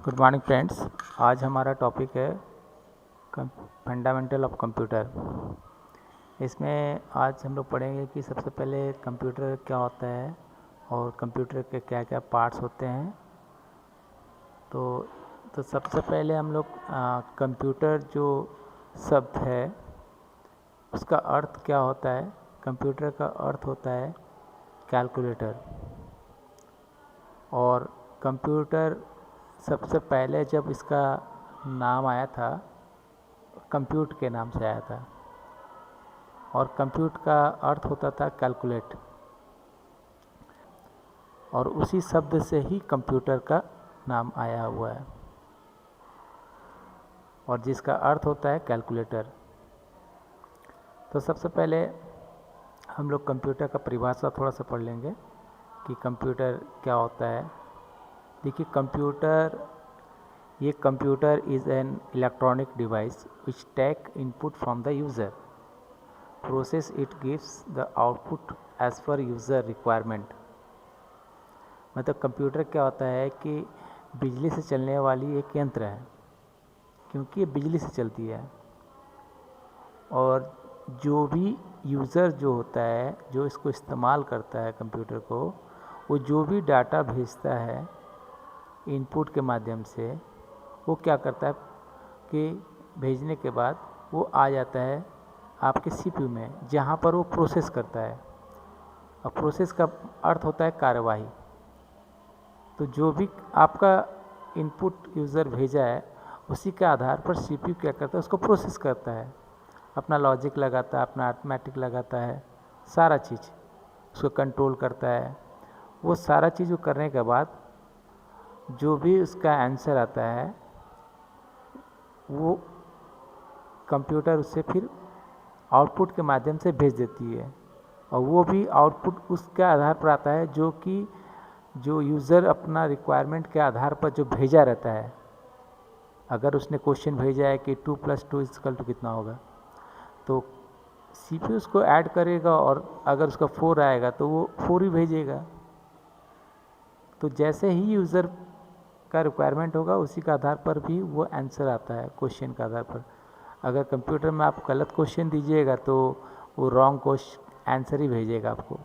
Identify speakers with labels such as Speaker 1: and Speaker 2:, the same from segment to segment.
Speaker 1: Good morning friends. आज हमारा topic है फंडामेंटल ऑफ कंप्यूटर। इसमें आज हम लोग पढ़ेंगे कि सबसे पहले कंप्यूटर क्या होता है और कंप्यूटर के क्या क्या पार्ट्स होते हैं। तो सबसे पहले हम लोग कंप्यूटर जो शब्द है उसका अर्थ क्या होता है। कंप्यूटर का अर्थ होता है कैलकुलेटर। और कंप्यूटर सबसे पहले जब इसका नाम आया था कंप्यूट के नाम से आया था, और कंप्यूट का अर्थ होता था कैलकुलेट, और उसी शब्द से ही कंप्यूटर का नाम आया हुआ है, और जिसका अर्थ होता है कैलकुलेटर। तो सबसे पहले हम लोग कंप्यूटर का परिभाषा थोड़ा सा पढ़ लेंगे कि कंप्यूटर क्या होता है। देखिए, computer is an electronic device which take input from the user, process it, gives the output as per user requirement. मतलब कंप्यूटर क्या होता है कि बिजली से चलने वाली एक यंत्र है, क्योंकि ये बिजली से चलती है। और जो भी यूज़र जो होता है, जो इसको इस्तेमाल करता है कंप्यूटर को, वो जो भी डाटा भेजता है इनपुट के माध्यम से, वो क्या करता है कि भेजने के बाद वो आ जाता है आपके सीपीयू में, जहाँ पर वो प्रोसेस करता है। और प्रोसेस का अर्थ होता है कार्यवाही। तो जो भी आपका इनपुट यूज़र भेजा है उसी के आधार पर सीपीयू क्या करता है, उसको प्रोसेस करता है, अपना लॉजिक लगाता है, अपना अरिथमेटिक लगाता है, सारा चीज़ उसको कंट्रोल करता है। वो सारा चीज़ को करने के बाद जो भी उसका आंसर आता है वो कंप्यूटर उससे फिर आउटपुट के माध्यम से भेज देती है। और वो भी आउटपुट उसके आधार पर आता है जो कि जो यूज़र अपना रिक्वायरमेंट के आधार पर जो भेजा रहता है। अगर उसने क्वेश्चन भेजा है कि 2 + 2 = कितना होगा, तो सीपीयू उसको ऐड करेगा, और अगर उसका 4 आएगा तो वो 4 ही भेजेगा। तो जैसे ही यूज़र का रिक्वायरमेंट होगा उसी के आधार पर भी वो आंसर आता है क्वेश्चन के आधार पर। अगर कंप्यूटर में आप गलत क्वेश्चन दीजिएगा तो वो रॉन्ग क्वेश्चन आंसर ही भेजेगा, आपको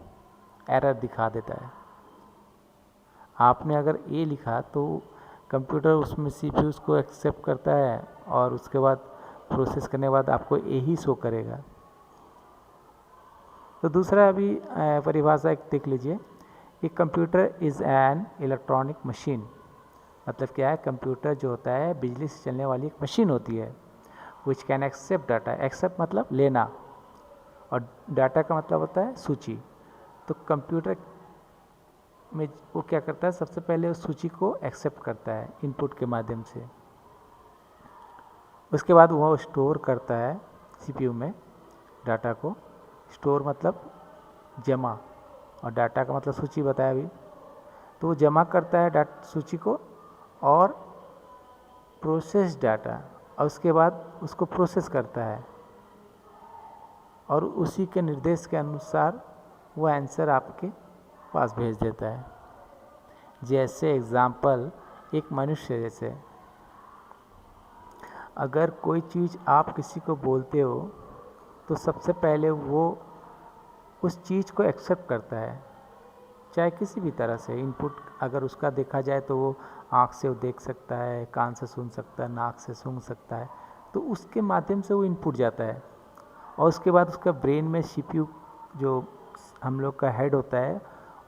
Speaker 1: एरर दिखा देता है। आपने अगर ए लिखा तो कंप्यूटर उसमें सीपीयू उसको एक्सेप्ट करता है, और उसके बाद प्रोसेस करने के बाद आपको ए ही शो करेगा। तो दूसरा अभी परिभाषा एक देख लीजिए कि computer is an electronic machine. मतलब क्या है, कंप्यूटर जो होता है बिजली से चलने वाली एक मशीन होती है, which can accept data. Accept मतलब लेना, और डाटा का मतलब होता है सूची। तो कंप्यूटर में वो क्या करता है, सबसे पहले उस सूची को एक्सेप्ट करता है इनपुट के माध्यम से। उसके बाद वो स्टोर करता है सीपीयू में डाटा को। स्टोर मतलब जमा, और डाटा का मतलब सूची बताया अभी। तो वो जमा करता है सूची को और प्रोसेस डाटा, और उसके बाद उसको प्रोसेस करता है, और उसी के निर्देश के अनुसार वो आंसर आपके पास भेज देता है। जैसे एग्जाम्पल, एक मनुष्य, जैसे अगर कोई चीज़ आप किसी को बोलते हो तो सबसे पहले वो उस चीज़ को एक्सेप्ट करता है, चाहे किसी भी तरह से। इनपुट अगर उसका देखा जाए तो वो आँख से वो देख सकता है, कान से सुन सकता है, नाक से सूंघ सकता है, तो उसके माध्यम से वो इनपुट जाता है। और उसके बाद उसका ब्रेन में सीपीयू जो हम लोग का हेड होता है,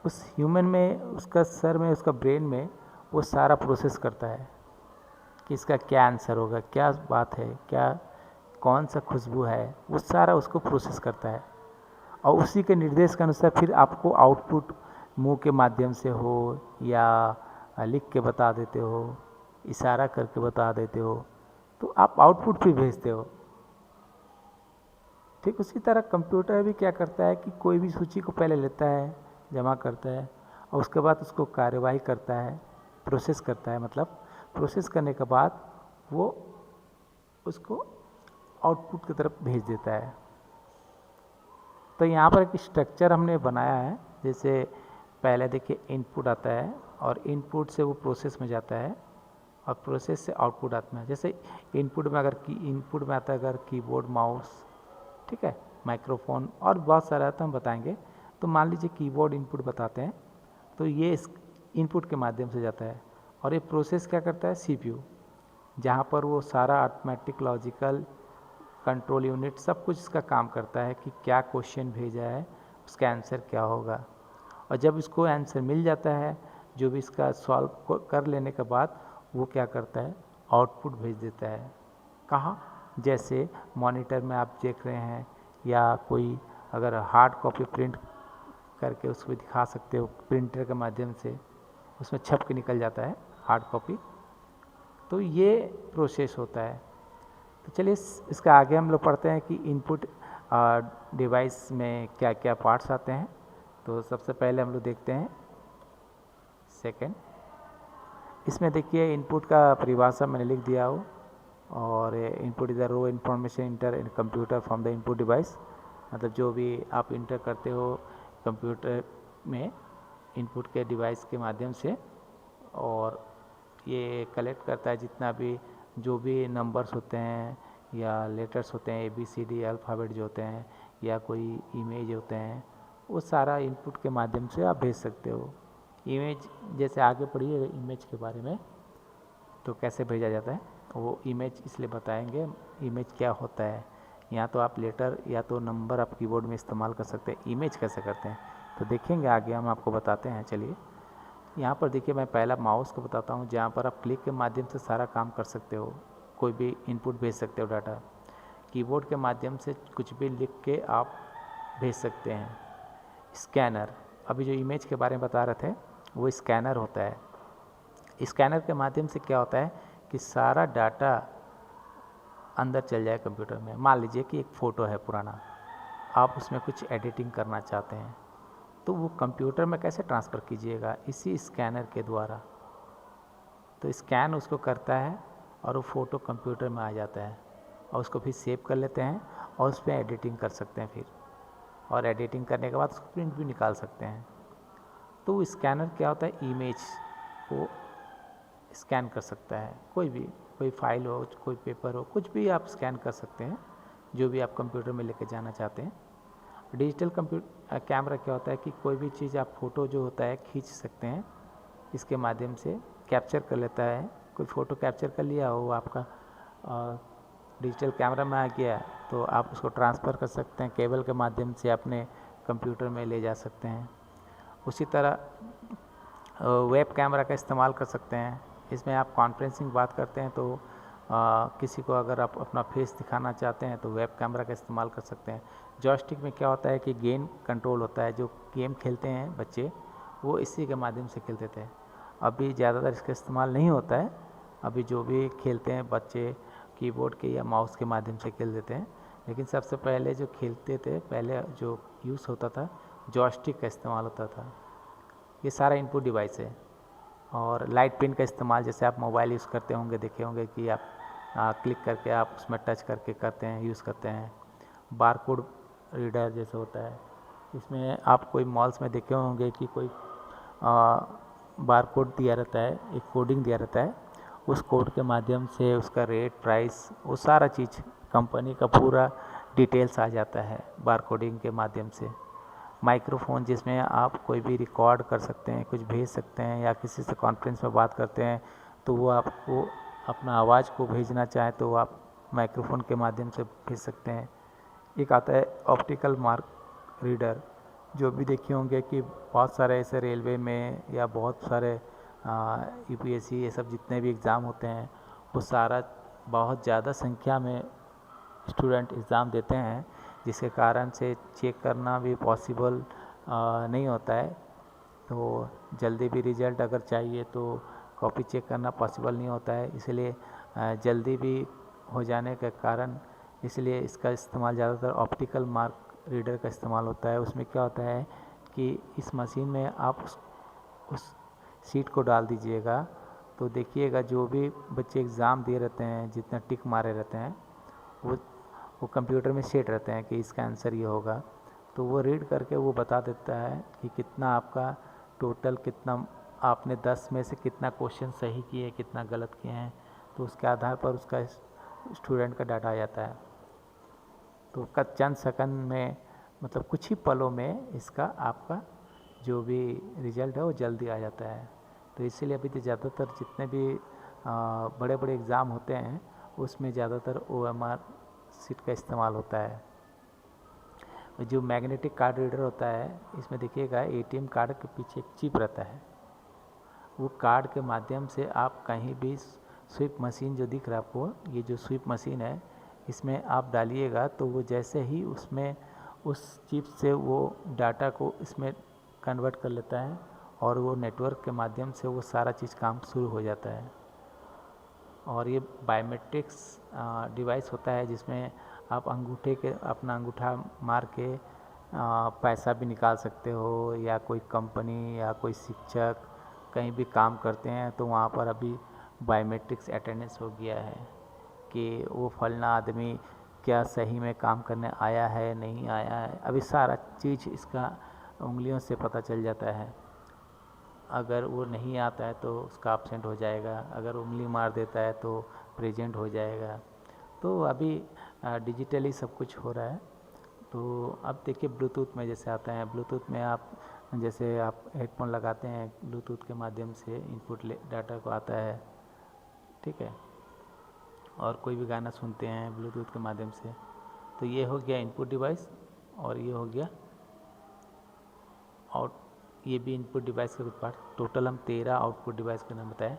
Speaker 1: उस ह्यूमन में, उसका सर में, उसका ब्रेन में वो सारा प्रोसेस करता है कि इसका क्या आंसर होगा, क्या बात है, क्या कौन सा खुशबू है, वो सारा उसको प्रोसेस करता है। और उसी के निर्देश के अनुसार फिर आपको आउटपुट मुंह के माध्यम से हो या लिख के बता देते हो, इशारा करके बता देते हो, तो आप आउटपुट भी भेजते हो। ठीक उसी तरह कंप्यूटर भी क्या करता है कि कोई भी सूची को पहले लेता है, जमा करता है, और उसके बाद उसको कार्यवाही करता है, प्रोसेस करता है। मतलब प्रोसेस करने के बाद वो उसको आउटपुट की तरफ भेज देता है। तो यहाँ पर एक स्ट्रक्चर हमने बनाया है। जैसे पहले देखिए इनपुट आता है, और इनपुट से वो प्रोसेस में जाता है, और प्रोसेस से आउटपुट आता है। जैसे इनपुट में आता है अगर कीबोर्ड, माउस, ठीक है, माइक्रोफोन और बहुत सारा आता है, हम बताएंगे। तो मान लीजिए कीबोर्ड इनपुट बताते हैं, तो ये इस इनपुट के माध्यम से जाता है। और ये प्रोसेस क्या करता है, सीपीयू, जहाँ पर वो सारा अर्थमेटिक, लॉजिकल, कंट्रोल यूनिट सब कुछ इसका काम करता है कि क्या क्वेश्चन भेजा है, उसका आंसर क्या होगा। और जब इसको आंसर मिल जाता है, जो भी इसका सॉल्व कर लेने के बाद, वो क्या करता है, आउटपुट भेज देता है। कहाँ, जैसे मॉनिटर में आप देख रहे हैं, या कोई अगर हार्ड कॉपी प्रिंट करके उसको दिखा सकते हो प्रिंटर के माध्यम से, उसमें छप के निकल जाता है हार्ड कॉपी। तो ये प्रोसेस होता है। तो चलिए इसका आगे हम लोग पढ़ते हैं कि इनपुट डिवाइस में क्या क्या पार्ट्स आते हैं। तो सबसे पहले हम लोग देखते हैं सेकंड। इसमें देखिए इनपुट का परिभाषा मैंने लिख दिया हो, और input is the raw information enter in computer from the input device. मतलब जो भी आप इंटर करते हो कंप्यूटर में इनपुट के डिवाइस के माध्यम से, और ये कलेक्ट करता है जितना भी जो भी नंबर्स होते हैं या लेटर्स होते हैं, ABCD अल्फ़ाबेट जो होते हैं, या कोई इमेज होते हैं, वो सारा इनपुट के माध्यम से आप भेज सकते हो। इमेज जैसे आगे पढ़िए इमेज के बारे में, तो कैसे भेजा जाता है वो इमेज इसलिए बताएंगे इमेज क्या होता है। या तो आप लेटर या तो नंबर आप कीबोर्ड में इस्तेमाल कर सकते हैं, इमेज कैसे करते हैं तो देखेंगे आगे, हम आपको बताते हैं। चलिए यहाँ पर देखिए, मैं पहला माउस को बताता हूँ, जहाँ पर आप क्लिक के माध्यम से सारा काम कर सकते हो, कोई भी इनपुट भेज सकते हो डाटा। कीबोर्ड के माध्यम से कुछ भी लिख के आप भेज सकते हैं। स्कैनर, अभी जो इमेज के बारे में बता रहे थे, वो स्कैनर होता है। स्कैनर के माध्यम से क्या होता है कि सारा डाटा अंदर चल जाए कंप्यूटर में। मान लीजिए कि एक फ़ोटो है पुराना, आप उसमें कुछ एडिटिंग करना चाहते हैं, तो वो कंप्यूटर में कैसे ट्रांसफ़र कीजिएगा, इसी स्कैनर के द्वारा। तो स्कैन उसको करता है और वो फ़ोटो कंप्यूटर में आ जाता है, और उसको फिर सेव कर लेते हैं और उस पर एडिटिंग कर सकते हैं फिर, और एडिटिंग करने के बाद उसको प्रिंट भी निकाल सकते हैं। तो स्कैनर क्या होता है, इमेज को स्कैन कर सकता है, कोई फाइल हो, कोई पेपर हो, कुछ भी आप स्कैन कर सकते हैं, जो भी आप कंप्यूटर में लेके जाना चाहते हैं। डिजिटल कैमरा क्या होता है कि कोई भी चीज़ आप फ़ोटो जो होता है खींच सकते हैं, इसके माध्यम से कैप्चर कर लेता है। कोई फ़ोटो कैप्चर कर लिया हो आपका, डिजिटल कैमरा में आ गया, तो आप उसको ट्रांसफ़र कर सकते हैं, केबल के माध्यम से अपने कंप्यूटर में ले जा सकते हैं। उसी तरह वेब कैमरा का इस्तेमाल कर सकते हैं। इसमें आप कॉन्फ्रेंसिंग बात करते हैं, तो किसी को अगर आप अपना फेस दिखाना चाहते हैं तो वेब कैमरा का इस्तेमाल कर सकते हैं। जॉयस्टिक में क्या होता है कि गेम कंट्रोल होता है, जो गेम खेलते हैं बच्चे, वो इसी के माध्यम से खेलते थे। अभी ज़्यादातर इसका इस्तेमाल नहीं होता है, अभी जो भी खेलते हैं बच्चे कीबोर्ड के या माउस के माध्यम से खेल देते हैं। लेकिन सबसे पहले जो खेलते थे, पहले जो यूज़ होता था, जॉयस्टिक का इस्तेमाल होता था। ये सारा इनपुट डिवाइस है। और लाइट पिन का इस्तेमाल, जैसे आप मोबाइल यूज़ करते होंगे, देखे होंगे कि आप क्लिक करके आप उसमें टच करके करते हैं, यूज़ करते हैं। बारकोड रीडर जैसे होता है, इसमें आप कोई मॉल्स में देखे होंगे कि कोई बारकोड दिया रहता है, एक कोडिंग दिया रहता है, उस कोड के माध्यम से उसका रेट, प्राइस, वो सारा चीज़ कंपनी का पूरा डिटेल्स आ जाता है बारकोडिंग के माध्यम से। माइक्रोफोन, जिसमें आप कोई भी रिकॉर्ड कर सकते हैं, कुछ भेज सकते हैं, या किसी से कॉन्फ्रेंस में बात करते हैं तो वो आपको अपना आवाज़ को भेजना चाहें तो आप माइक्रोफोन के माध्यम से भेज सकते हैं। एक आता है ऑप्टिकल मार्क रीडर, जो भी देखे होंगे कि बहुत सारे ऐसे रेलवे में या बहुत सारे UPSC ये सब जितने भी एग्ज़ाम होते हैं, वो सारा बहुत ज़्यादा संख्या में स्टूडेंट एग्ज़ाम देते हैं, जिसके कारण से चेक करना भी पॉसिबल नहीं होता है। तो जल्दी भी रिज़ल्ट अगर चाहिए तो कॉपी चेक करना पॉसिबल नहीं होता है, इसलिए जल्दी भी हो जाने के कारण इसलिए इसका इस्तेमाल ज़्यादातर ऑप्टिकल मार्क रीडर का इस्तेमाल होता है। उसमें क्या होता है कि इस मशीन में आप उस सीट को डाल दीजिएगा, तो देखिएगा जो भी बच्चे एग्ज़ाम दे रहते हैं, जितना टिक मारे रहते हैं, वो कंप्यूटर में सेट रहते हैं कि इसका आंसर ये होगा, तो वो रीड करके वो बता देता है कि कितना आपका टोटल कितना आपने 10 में से कितना क्वेश्चन सही किए, कितना गलत किए हैं, तो उसके आधार पर उसका स्टूडेंट का डाटा आ जाता है। तो चंद सेकंड में, मतलब कुछ ही पलों में इसका आपका जो भी रिजल्ट है वो जल्दी आ जाता है। तो इसीलिए अभी तो ज़्यादातर जितने भी बड़े बड़े एग्ज़ाम होते हैं उसमें ज़्यादातर OMR सीट का इस्तेमाल होता है। जो मैग्नेटिक कार्ड रीडर होता है, इसमें देखिएगा ATM कार्ड के पीछे एक चिप रहता है। वो कार्ड के माध्यम से आप कहीं भी स्वीप मशीन जो दिख रहा है आपको, ये जो स्वीप मशीन है, इसमें आप डालिएगा तो वो जैसे ही उसमें उस चिप से वो डाटा को इसमें कन्वर्ट कर लेता है और वो नेटवर्क के माध्यम से वो सारा चीज़ काम शुरू हो जाता है। और ये बायोमेट्रिक्स डिवाइस होता है जिसमें आप अंगूठे के अपना अंगूठा मार के पैसा भी निकाल सकते हो, या कोई कंपनी या कोई शिक्षक कहीं भी काम करते हैं तो वहाँ पर अभी बायोमेट्रिक्स अटेंडेंस हो गया है कि वो फलना आदमी क्या सही में काम करने आया है नहीं आया है। अभी सारा चीज़ इसका उंगलियों से पता चल जाता है। अगर वो नहीं आता है तो उसका एब्सेंट हो जाएगा, अगर उंगली मार देता है तो प्रेजेंट हो जाएगा। तो अभी डिजिटली सब कुछ हो रहा है। तो अब देखिए ब्लूटूथ में जैसे आता है, ब्लूटूथ में आप जैसे आप हेडफोन लगाते हैं, ब्लूटूथ के माध्यम से इनपुट डाटा को आता है, ठीक है, और कोई भी गाना सुनते हैं ब्लूटूथ के माध्यम से। तो ये हो गया इनपुट डिवाइस और ये हो गया आउट, ये भी इनपुट डिवाइस का कुछ पार्ट। टोटल हम 13 आउटपुट डिवाइस के नाम बताएं।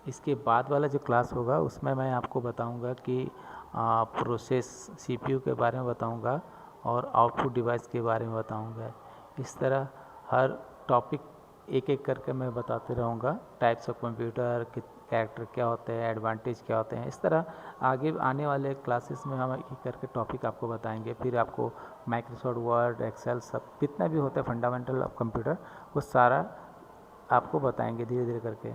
Speaker 1: इसके बाद वाला जो क्लास होगा उसमें मैं आपको बताऊंगा कि प्रोसेस CPU के बारे में बताऊंगा और आउटपुट डिवाइस के बारे में बताऊंगा। इस तरह हर टॉपिक एक एक करके मैं बताते रहूँगा। टाइप्स ऑफ कंप्यूटर, कैरेक्टर क्या होते हैं, एडवांटेज क्या होते हैं, इस तरह आगे आने वाले क्लासेस में हम एक करके टॉपिक आपको बताएंगे। फिर आपको माइक्रोसॉफ्ट वर्ड, एक्सेल, सब जितना भी होता है फंडामेंटल ऑफ कंप्यूटर, वो सारा आपको बताएंगे धीरे धीरे करके।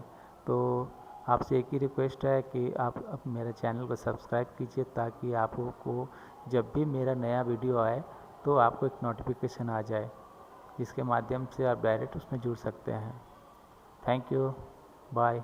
Speaker 1: तो आपसे एक ही रिक्वेस्ट है कि आप मेरे चैनल को सब्सक्राइब कीजिए ताकि आपको जब भी मेरा नया वीडियो आए तो आपको एक नोटिफिकेशन आ जाए, जिसके माध्यम से आप डायरेक्ट उसमें जुड़ सकते हैं। Thank you, bye.